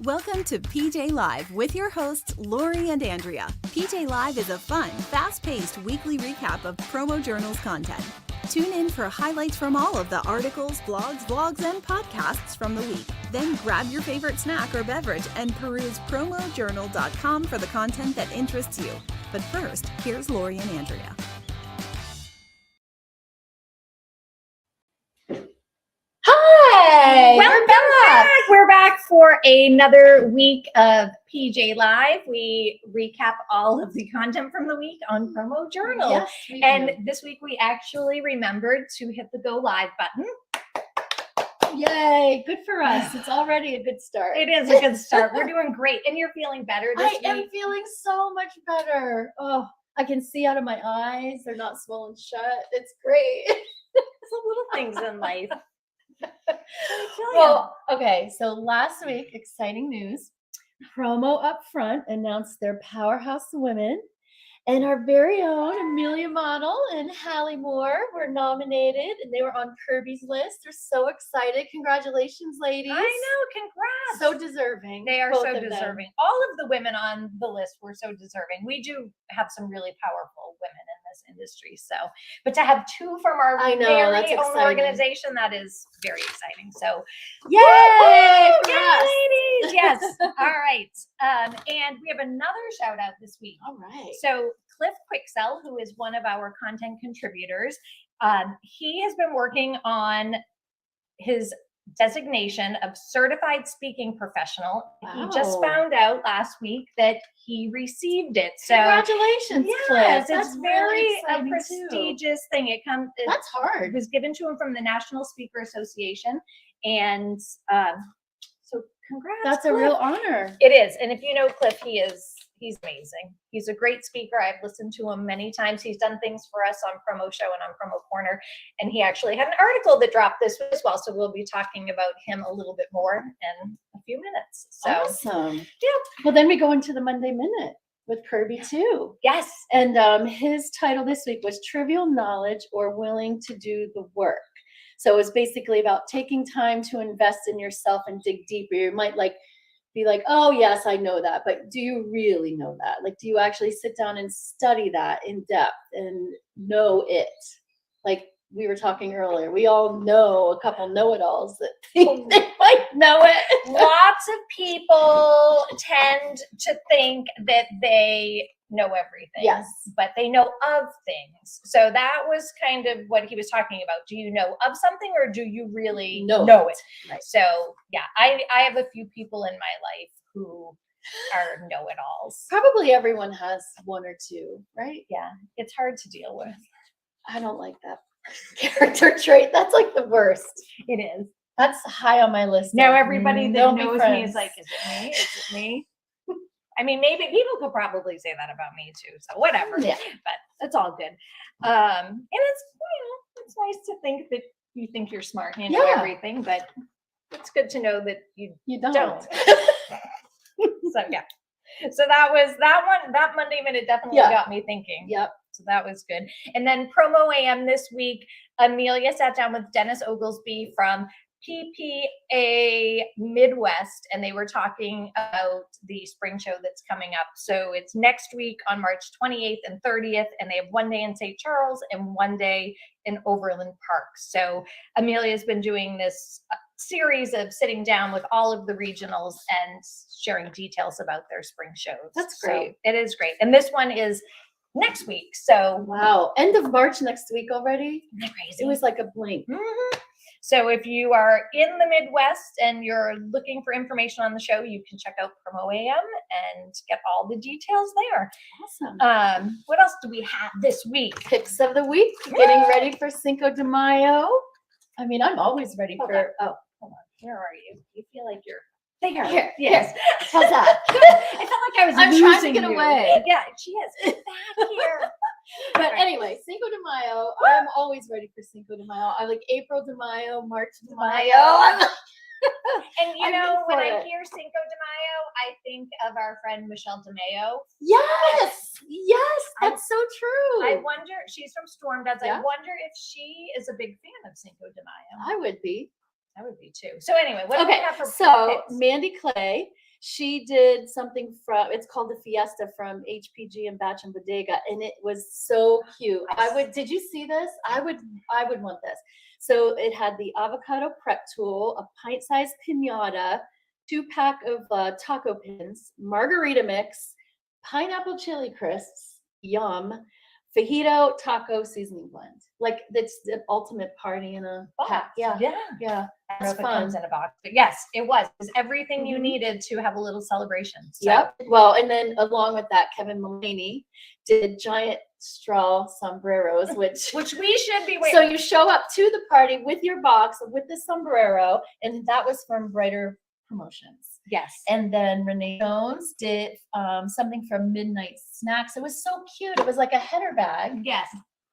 Welcome to PJ Live with your hosts, Laurie and Andrea. PJ Live is a fun, fast-paced weekly recap of Promo Journal's content. Tune in for highlights from all of the articles, blogs, vlogs, and podcasts from the week. Then grab your favorite snack or beverage and peruse promojournal.com for the content that interests you. But first, here's Laurie and Andrea. Hi! Welcome back! We're back for another week of PJ Live. We recap all of the content from the week on Promo Journal. Yes, and this week we actually remembered to hit the go live button. Yay, good for us. It's already a good start. It is a good start. We're doing great. And you're feeling better this week? I am feeling so much better. Oh, I can see out of my eyes. They're not swollen shut. It's great. It's the little things in life. Well, okay, so last week, exciting news. Promo Up Front announced their Powerhouse Women, and our very own Amelia Model and Hallie Moore were nominated, and they were on Kirby's list. They're so excited. Congratulations, ladies. I know, congrats. So deserving. They are both so of them. deserving. All of the women on the list were so deserving. We do have some really powerful women in this industry. So, but to have two from our very own organization, that is very exciting. So, yay! Ladies! Yes. All right. And we have another shout out this week. All right. So Cliff Quixell, who is one of our content contributors, he has been working on his designation of certified speaking professional. Wow. He just found out last week that he received it. So congratulations, yes, Cliff. it's very a prestigious thing. That's hard. It was given to him from the National Speaker Association, and so congrats. That's Cliff. a real honor. It is. And if you know Cliff, he's amazing. He's a great speaker. I've listened to him many times. He's done things for us on Promo Show and on PromoCorner. And he actually had an article that dropped this week as well. So we'll be talking about him a little bit more in a few minutes. So awesome. Yeah. Well, then we go into the Monday Minute with Kirby too. Yes. And his title this week was Trivial Knowledge or Willing to Do the Work. So it was basically about taking time to invest in yourself and dig deeper. You might be like, oh yes, I know that, but do you really know that? Like, do you actually sit down and study that in depth and know it? Like we were talking earlier, we all know a couple know-it-alls that think they might know it. Lots of people tend to think that they know everything. Yes. But they know of things. So that was kind of what he was talking about. Do you know of something, or do you really know it? Right. So yeah, I have a few people in my life who are know-it-alls. Probably everyone has one or two, right? Yeah, it's hard to deal with. I don't like that character trait. That's like the worst. It is. That's high on my list. Now everybody that Don't be knows friends. me is like, is it me? Is it me? I mean, maybe people could probably say that about me too. So whatever. Yeah. But it's all good. And it's nice to think that you think you're smart and you know everything, but it's good to know that you don't. So yeah. So that was that one. That Monday Minute definitely got me thinking. Yep. So that was good. And then Promo AM this week, Amelia sat down with Dennis Oglesby from PPA Midwest, and they were talking about the spring show that's coming up. So it's next week on March 28th and 30th, and they have one day in St. Charles and one day in Overland Park. So Amelia's been doing this series of sitting down with all of the regionals and sharing details about their spring shows. That's great. So it is great. And this one is next week. So wow, end of March next week already. Isn't that crazy? It was like a blink. Mm-hmm. So if you are in the Midwest and you're looking for information on the show, you can check out Promo AM and get all the details there. Awesome. What else do we have this week? Picks of the week. Getting ready for Cinco de Mayo. I mean, I'm always ready Hold on. Where are you? You feel like you're there. Here. Yes. How's that? I felt like I was I'm losing trying to get you. away. Yeah, she is back here. But anyway, Cinco de Mayo. I'm always ready for Cinco de Mayo. I like April de Mayo, March de Mayo. And you know, when I it. hear Cinco de Mayo, I think of our friend Michelle DeMayo. Yes, that's so true. I wonder, she's from Storm Duds. Yeah. I wonder if she is a big fan of Cinco de Mayo. I would be. That would be 2. So anyway, what do we Okay, have for so picks? Mandy Clay, she did something from, it's called the Fiesta from HPG and Batch and Bodega, and it was so cute. Did you see this? I would want this. So it had the avocado prep tool, a pint-sized piñata, 2-pack of taco pins, margarita mix, pineapple chili crisps, yum, fajito taco seasoning blend. Like, that's the ultimate party in a pack. Yeah. Yeah. Yeah. I don't know if it fun. comes in a box, but yes, it was. It was everything you Mhm. needed to have a little celebration. So. Yep. Well, and then along with that, Kevin Mullaney did giant straw sombreros, which we should be waiting. so you show up to the party with your box with the sombrero, and that was from Brighter Promotions. Yes. And then Renee Jones did something from Midnight Snacks. It was so cute. It was like a header bag. Yes.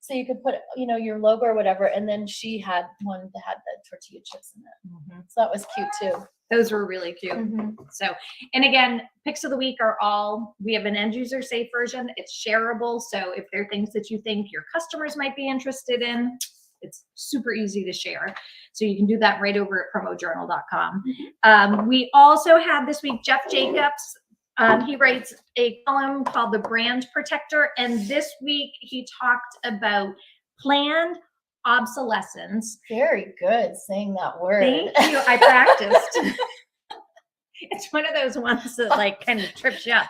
So you could put, your logo or whatever. And then she had one that had the tortilla chips in it. Mm-hmm. So that was cute too. Those were really cute. Mm-hmm. So, and again, picks of the week are we have an end user safe version. It's shareable. So if there are things that you think your customers might be interested in, it's super easy to share. So you can do that right over at promojournal.com. Mm-hmm. We also have this week, Jeff Jacobs. He writes a column called The Brand Protector. And this week he talked about planned obsolescence. Very good saying that word. Thank you. I practiced. It's one of those ones that like kind of trips you up.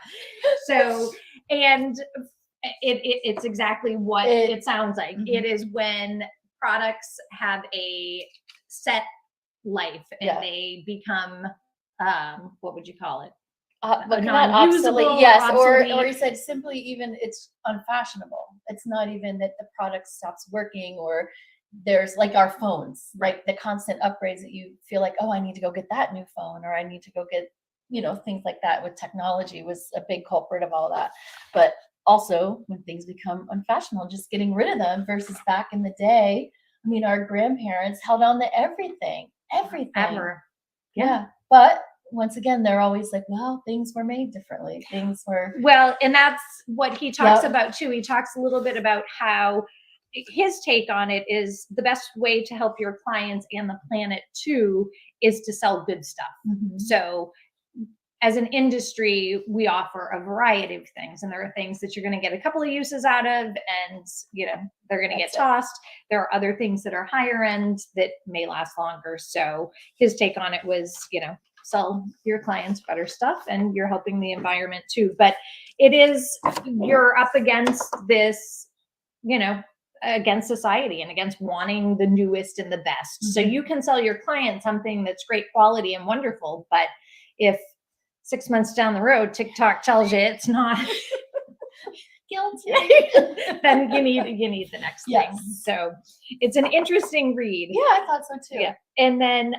So, and it's exactly what it sounds like. Mm-hmm. It is when products have a set life and they become, what would you call it? Not obsolete, yes, obsolete. or you said simply even it's unfashionable. It's not even that the product stops working, or there's like our phones, right? The constant upgrades that you feel like, oh, I need to go get that new phone, or I need to go get, things like that. With technology was a big culprit of all that. But also when things become unfashionable, just getting rid of them versus back in the day. I mean, our grandparents held on to everything. Ever. Yeah. But once again, they're always like, well, things were made differently. Things were. Well, and that's what he talks about too. He talks a little bit about how his take on it is the best way to help your clients and the planet too is to sell good stuff. Mm-hmm. So as an industry, we offer a variety of things, and there are things that you're going to get a couple of uses out of, and they're going to get tossed. There are other things that are higher end that may last longer. So his take on it was, sell your clients better stuff, and you're helping the environment too. But it is, you're up against this, against society and against wanting the newest and the best. Mm-hmm. So you can sell your client something that's great quality and wonderful, but if 6 months down the road, TikTok tells you it's not guilty, then you need the next thing. So it's an interesting read. Yeah, I thought so too. Yeah. And then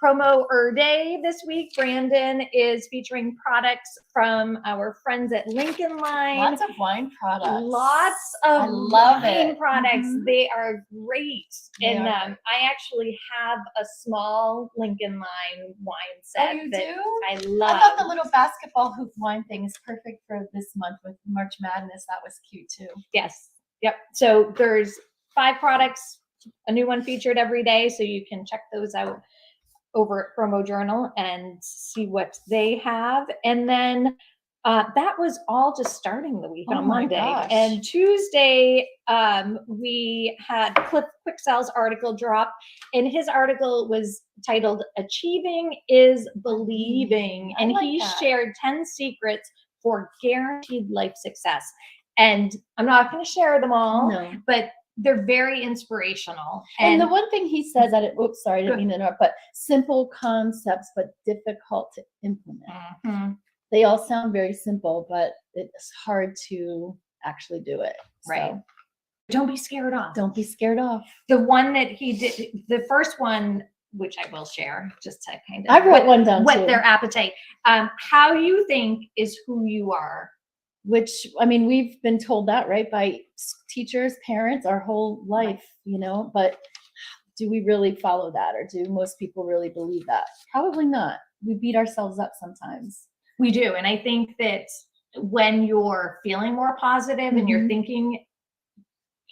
Promo Day this week, Brandon is featuring products from our friends at Lincoln Line. Lots of wine products. Lots of wine products. Mm-hmm. They are great. And I actually have a small Lincoln Line wine set. Oh, you that do? I love. I thought the little basketball hoop wine thing is perfect for this month with March Madness. That was cute too. Yes. Yep. So there's 5 products, a new one featured every day. So you can check those out over at Promo Journal and see what they have. And then that was all just starting the week on Monday. Gosh. And Tuesday, we had Cliff Quicksell's article drop, and his article was titled "Achieving is Believing." And he shared 10 secrets for guaranteed life success. And I'm not going to share them all, but they're very inspirational. And the one thing he says that sorry, I didn't mean to interrupt, but simple concepts, but difficult to implement. Mm-hmm. They all sound very simple, but it's hard to actually do it. Right. So, don't be scared off. Don't be scared off. The one that he did, the first one, which I will share just to kind of I wrote one down whet too. Their appetite. How you think is who you are. Which, I mean, we've been told that, right, by teachers, parents, our whole life, but do we really follow that, or do most people really believe that? Probably not. We beat ourselves up sometimes. We do. And I think that when you're feeling more positive and you're thinking,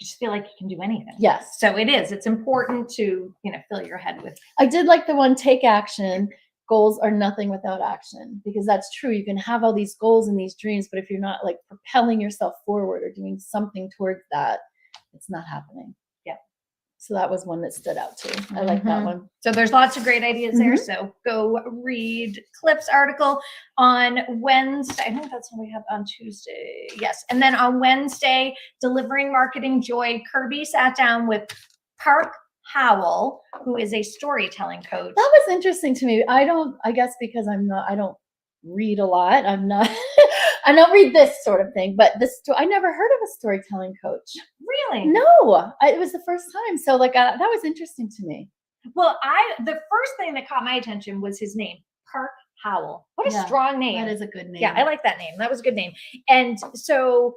you just feel like you can do anything. Yes. So it's important to, fill your head with. I did like the one, take action. Goals are nothing without action, because that's true. You can have all these goals and these dreams, but if you're not like propelling yourself forward or doing something towards that, it's not happening. Yeah. So that was one that stood out too. I like that one. So there's lots of great ideas there. So go read Cliff's article on Wednesday. I think that's what we have on Tuesday. Yes. And then on Wednesday, Delivering Marketing Joy, Kirby sat down with Park Howell, who is a storytelling coach. That was interesting to me. I guess because I don't read a lot. I don't read this sort of thing, but I never heard of a storytelling coach. Really? No, it was the first time. So that was interesting to me. Well, the first thing that caught my attention was his name, Park Howell. What a strong name. That is a good name. Yeah, I like that name. That was a good name. And so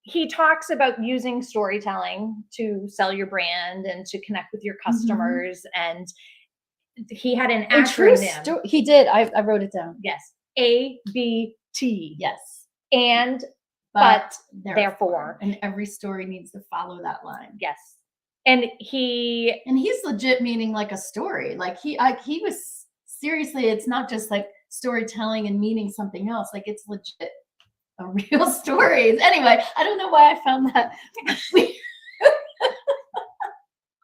he talks about using storytelling to sell your brand and to connect with your customers. And he had an acronym. He did. I wrote it down. Yes. ABT. Yes. And, but, therefore. And every story needs to follow that line. Yes. And he's legit meaning like a story. Like he was seriously, it's not just like storytelling and meaning something else. Like it's legit a real story. Anyway, I don't know why I found that.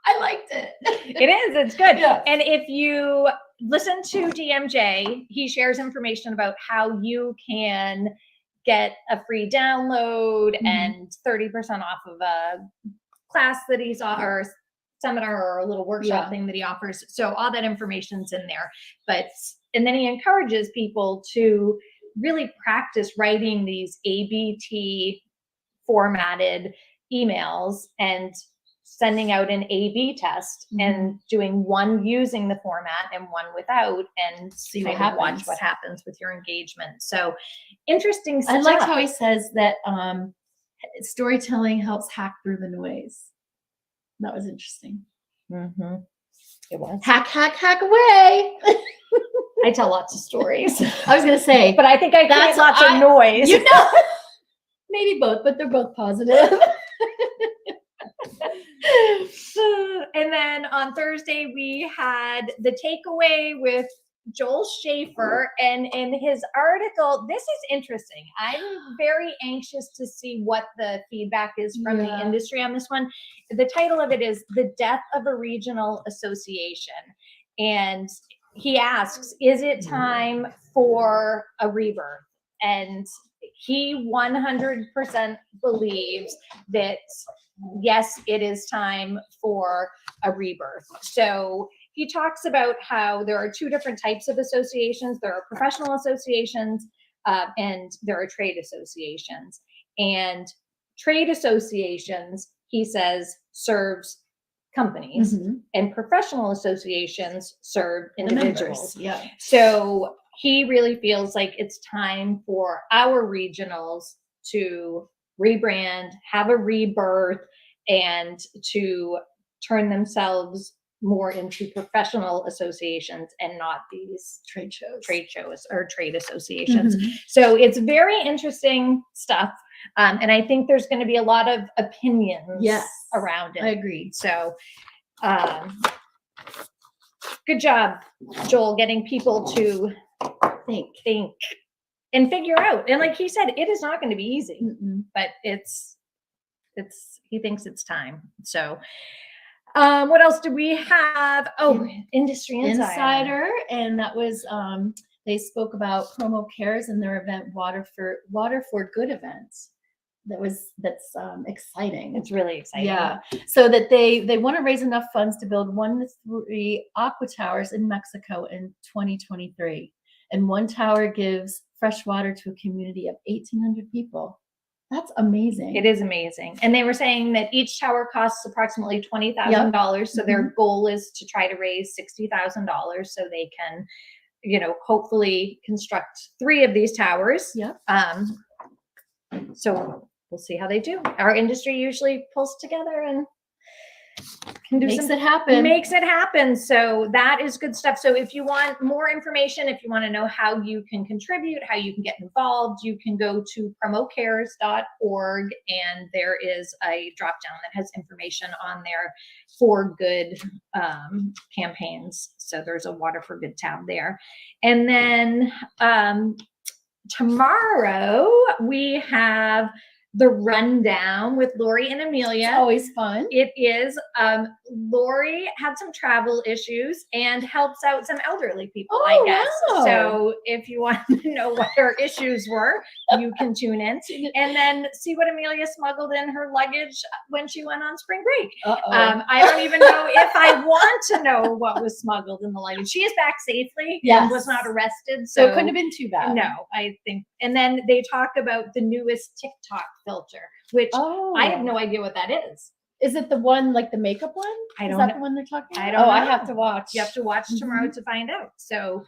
I liked it. It is. It's good. Yeah. And if you listen to DMJ, he shares information about how you can get a free download and 30% off of a class that he's or seminar or a little workshop thing that he offers. So all that information's in there. And then he encourages people to really practice writing these ABT formatted emails and sending out an A/B test and doing one using the format and one without, and see watch what happens with your engagement. So interesting stuff. I like how he says that storytelling helps hack through the noise. That was interesting. It was. Hack away. I tell lots of stories. I was going to say. But I think I create lots of noise. Maybe both, but they're both positive. And then on Thursday, we had the takeaway with Joel Schaefer, and in his article, this is interesting. I'm very anxious to see what the feedback is from the industry on this one. The title of it is The Death of a Regional Association. And he asks, is it time for a rebirth? And he 100% believes that yes, it is time for a rebirth. So he talks about how there are two different types of associations. There are professional associations and there are trade associations. And trade associations, he says, serves companies and professional associations serve individuals. Yeah. So he really feels like it's time for our regionals to rebrand, have a rebirth, and to turn themselves more into professional associations and not these trade shows or trade associations. So it's very interesting stuff. And I think there's going to be a lot of opinions around it. I agree. So good job, Joel, getting people to think and figure out. And like he said, it is not going to be easy, but he thinks it's time. So what else do we have? Oh, Industry Insider. And that was they spoke about PromoCares and their event Water for Good events. That's exciting. It's really exciting. Yeah. So that they want to raise enough funds to build 1 to 3 aqua towers in Mexico in 2023. And one tower gives fresh water to a community of 1,800 people. That's amazing. It is amazing. And they were saying that each tower costs approximately $20,000. So their goal is to try to raise $60,000 so they can, hopefully construct 3 of these towers. So we'll see how they do. Our industry usually pulls together and can do Makes it happen. Makes it happen. So that is good stuff. So if you want more information, if you want to know how you can contribute, how you can get involved, you can go to promocares.org, and there is a drop down that has information on there for good campaigns. So there's a Water for Good tab there. And then tomorrow we have the rundown with Laurie and Amelia. It's always fun. It is. Laurie had some travel issues and helps out some elderly people, I guess. Wow. So if you want to know what her issues were, you can tune in and then see what Amelia smuggled in her luggage when she went on spring break. I don't even know if I want to know what was smuggled in the luggage. She is back safely. Yes. And was not arrested. So it couldn't have been too bad. No, I think. And then they talk about the newest TikTok filter, which I have no idea what that is. Is it the one, like the makeup one? I don't Is that know. the one they're talking about? I don't know. I have to watch. You have to watch tomorrow to find out. So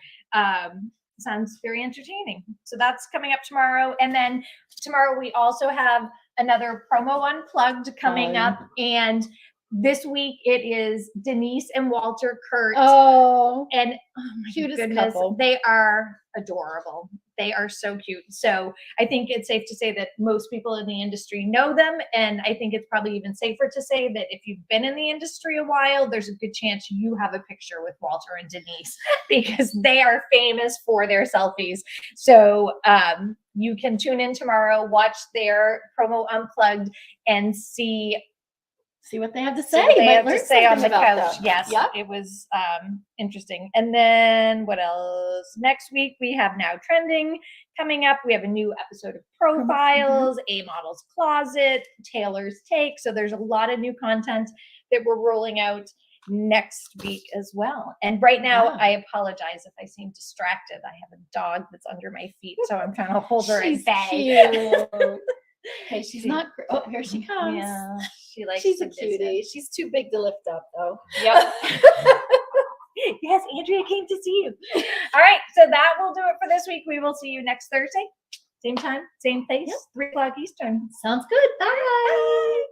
sounds very entertaining. So that's coming up tomorrow. And then tomorrow we also have another Promo Unplugged coming up. And this week it is Denise and Walter Kurt. Oh, and oh my cutest goodness, couple. They are adorable. They are so cute. So I think it's safe to say that most people in the industry know them. And I think it's probably even safer to say that if you've been in the industry a while, there's a good chance you have a picture with Walter and Denise because they are famous for their selfies. So you can tune in tomorrow, watch their Promo Unplugged, and see what they have to say. They have to say on the couch. Them. Yes, yep. It was interesting. And then what else? Next week we have Now Trending coming up. We have a new episode of Profiles, A Model's Closet, Taylor's Take. So there's a lot of new content that we're rolling out next week as well. And right now, I apologize if I seem distracted. I have a dog that's under my feet, so I'm trying to hold her at bay. Hey, she's not. Oh, here she comes. Yeah, she likes. She's a cutie. She's too big to lift up, though. Yep. Yes, Andrea came to see you. All right, so that will do it for this week. We will see you next Thursday, same time, same place, 3 o'clock Eastern. Sounds good. Bye.